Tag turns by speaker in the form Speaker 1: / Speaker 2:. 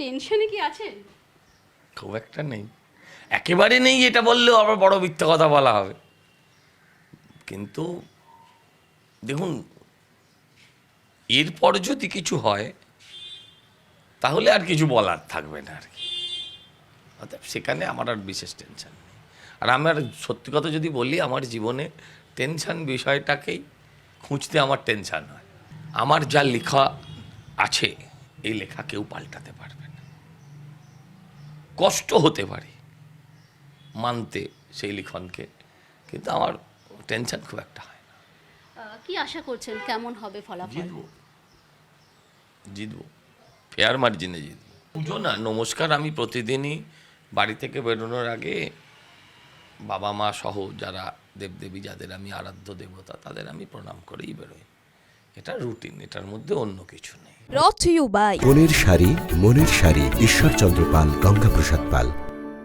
Speaker 1: টেনশনে কি আছেন?
Speaker 2: খুব একটা নেই, একেবারে নেই এটা বললেও আবার বড় মিথ্যা কথা বলা হবে। কিন্তু দেখুন, এরপর যদি কিছু হয় তাহলে আর কিছু বলার থাকবে না আর কি। অর্থাৎ সেখানে আমার আর বিশেষ টেনশন নেই। আর আমার সত্যি কথা যদি বলি, আমার জীবনে টেনশন বিষয়টাকেই খুঁজতে আমার টেনশন হয়। আমার যা লেখা আছে, এই লেখা কেউ পাল্টাতে পারবে না। কষ্ট হতে পারে মানতে সেই লিখনকে, কিন্তু আমার টেনশন খুব একটা হয় না।
Speaker 1: কি আশা করছেন, কেমন হবে ফলাফল?
Speaker 2: জিতবো, জিতবো, ফেয়ার মার্জিনে জিতবো। পুজো না, নমস্কার আমি প্রতিদিনই বাড়ি থেকে বেরোনোর আগে বাবা মা সহ যারা দেবদেবী, যাদের আমি আরাধ্য দেবতা, তাদের আমি প্রণাম করেই বেরোই। এটা রুটিন, এটার মধ্যে অন্য কিছু নেই।
Speaker 3: brought to you by
Speaker 4: মনের শাড়ি, ঈশ্বরচন্দ্র পাল, গঙ্গাপ্রসাদ পাল।